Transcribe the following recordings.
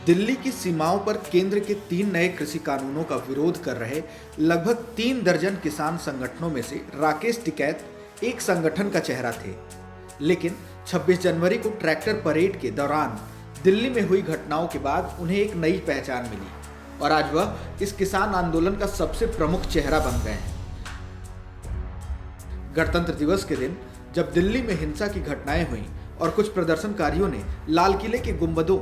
दिल्ली की सीमाओं पर केंद्र के 3 नए कृषि कानूनों का विरोध कर रहे लगभग 3 दर्जन किसान संगठनों में से राकेश टिकैत एक संगठन का चेहरा थे। लेकिन 26 जनवरी को ट्रैक्टर परेड के दौरान दिल्ली में हुई घटनाओं के बाद उन्हें एक नई पहचान मिली और आज वह इस किसान आंदोलन का सबसे प्रमुख चेहरा बन गए हैं। गणतंत्र दिवस के दिन जब दिल्ली में हिंसा की घटनाएं हुई और कुछ प्रदर्शनकारियों ने लाल किले के गुंबदों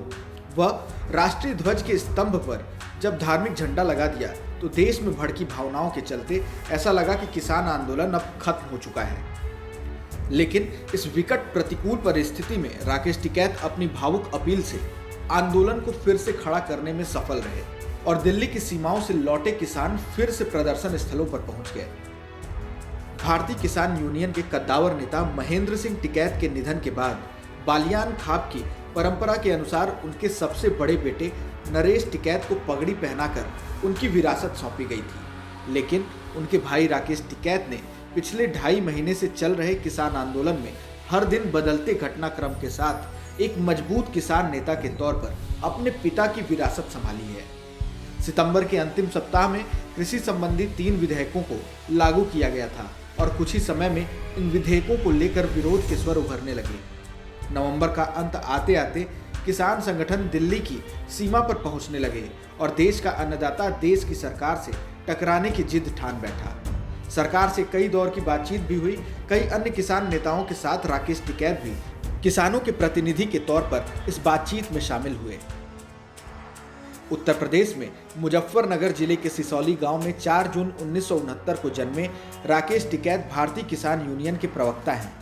व राष्ट्रीय ध्वज के स्तंभ पर जब धार्मिक झंडा लगा दिया तो देश में भड़की भावनाओं के चलते ऐसा लगा कि किसान आंदोलन अब खत्म हो चुका है। लेकिन इस विकट प्रतिकूल परिस्थिति में राकेश टिकैत अपनी भावुक अपील से आंदोलन को फिर से खड़ा करने में सफल रहे और दिल्ली की सीमाओं से लौटे किसान फिर से प्रदर्शन स्थलों पर पहुंच गए। भारतीय किसान यूनियन के कद्दावर नेता महेंद्र सिंह टिकैत के निधन के बाद बालियान खाप की परंपरा के अनुसार उनके सबसे बड़े बेटे नरेश टिकैत को पगड़ी पहनाकर उनकी विरासत सौंपी गई थी। लेकिन उनके भाई राकेश टिकैत ने पिछले 2.5 महीने से चल रहे किसान आंदोलन में हर दिन बदलते घटनाक्रम के साथ एक मजबूत किसान नेता के तौर पर अपने पिता की विरासत संभाली है। सितंबर के अंतिम सप्ताह में कृषि संबंधी 3 विधेयकों को लागू किया गया था और कुछ ही समय में इन विधेयकों को लेकर विरोध के स्वर उभरने लगे। नवंबर का अंत आते आते किसान संगठन दिल्ली की सीमा पर पहुंचने लगे और देश का अन्नदाता देश की सरकार से टकराने की जिद ठान बैठा। सरकार से कई दौर की बातचीत भी हुई। कई अन्य किसान नेताओं के साथ राकेश टिकैत भी किसानों के प्रतिनिधि के तौर पर इस बातचीत में शामिल हुए। उत्तर प्रदेश में मुजफ्फरनगर जिले के सिसौली गांव में 4 जून 1969 को जन्मे राकेश टिकैत भारतीय किसान यूनियन के प्रवक्ता हैं।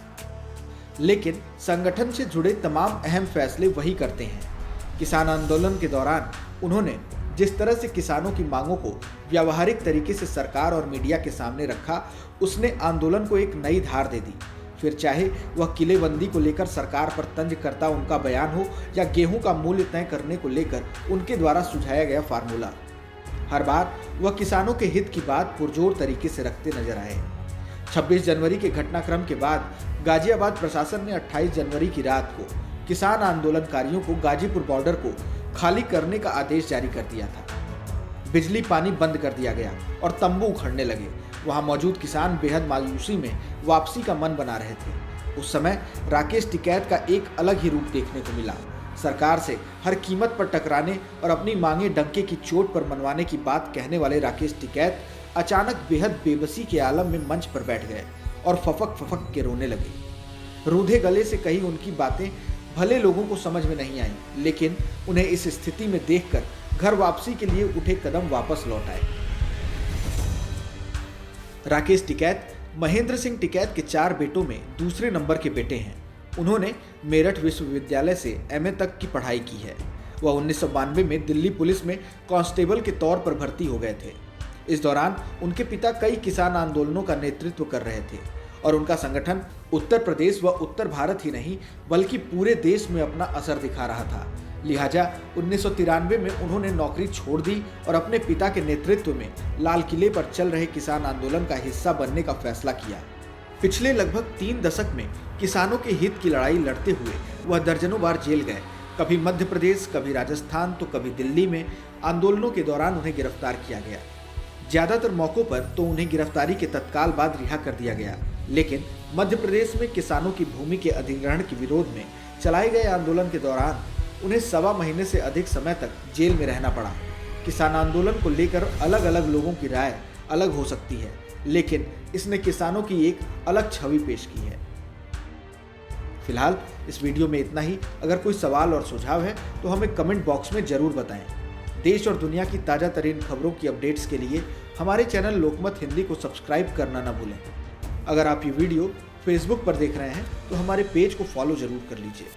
लेकिन संगठन से जुड़े तमाम अहम फैसले वही करते हैं। किसान आंदोलन के दौरान उन्होंने जिस तरह से किसानों की मांगों को व्यावहारिक तरीके से सरकार और मीडिया के सामने रखा, उसने आंदोलन को एक नई धार दे दी। फिर चाहे वह किलेबंदी को लेकर सरकार पर तंज करता उनका बयान हो या गेहूं का मूल्य तय करने को लेकर उनके द्वारा सुझाया गया फार्मूला, हर बार वह किसानों के हित की बात पुरजोर तरीके से रखते नजर आए। 26 जनवरी के घटनाक्रम के बाद गाजियाबाद प्रशासन ने 28 जनवरी की रात को किसान आंदोलनकारियों को गाजीपुर बॉर्डर को खाली करने का आदेश जारी कर दिया था। बिजली पानी बंद कर दिया गया और तंबू उखड़ने लगे। वहां मौजूद किसान बेहद मायूसी में वापसी का मन बना रहे थे। उस समय राकेश टिकैत का एक अलग ही रूप देखने को मिला। सरकार से हर कीमत पर टकराने और अपनी मांगे डंके की चोट पर मनवाने की बात कहने वाले राकेश टिकैत अचानक बेहद बेबसी के आलम में मंच पर बैठ गए और फफक फफक के रोने लगे। रूधे गले से कही उनकी बातें भले लोगों को समझ में नहीं आई, लेकिन उन्हें इस स्थिति में देखकर घर वापसी के लिए उठे कदम वापस लौट आए। राकेश टिकैत महेंद्र सिंह टिकैत के 4 बेटों में दूसरे नंबर के बेटे हैं। उन्होंने मेरठ विश्वविद्यालय से MA तक की पढ़ाई की है। वह 1992 में दिल्ली पुलिस में कांस्टेबल के तौर पर भर्ती हो गए थे। इस दौरान उनके पिता कई किसान आंदोलनों का नेतृत्व कर रहे थे और उनका संगठन उत्तर प्रदेश व उत्तर भारत ही नहीं बल्कि पूरे देश में अपना असर दिखा रहा था। लिहाजा 1993 में उन्होंने नौकरी छोड़ दी और अपने पिता के नेतृत्व में लाल किले पर चल रहे किसान आंदोलन का हिस्सा बनने का फैसला किया। पिछले लगभग 3 दशक में किसानों के हित की लड़ाई लड़ते हुए वह दर्जनों बार जेल गए। कभी मध्य प्रदेश, कभी राजस्थान तो कभी दिल्ली में आंदोलनों के दौरान उन्हें गिरफ्तार किया गया। ज्यादातर मौकों पर तो उन्हें गिरफ्तारी के तत्काल बाद रिहा कर दिया गया, लेकिन मध्य प्रदेश में किसानों की भूमि के अधिग्रहण के विरोध में चलाए गए आंदोलन के दौरान उन्हें 1.25 महीने से अधिक समय तक जेल में रहना पड़ा। किसान आंदोलन को लेकर अलग अलग लोगों की राय अलग हो सकती है, लेकिन इसने किसानों की एक अलग छवि पेश की है। फिलहाल इस वीडियो में इतना ही। अगर कोई सवाल और सुझाव है तो हमें कमेंट बॉक्स में जरूर बताएं। देश और दुनिया की ताज़ा तरीन खबरों की अपडेट्स के लिए हमारे चैनल लोकमत हिंदी को सब्सक्राइब करना न भूलें। अगर आप ये वीडियो फेसबुक पर देख रहे हैं तो हमारे पेज को फॉलो जरूर कर लीजिए।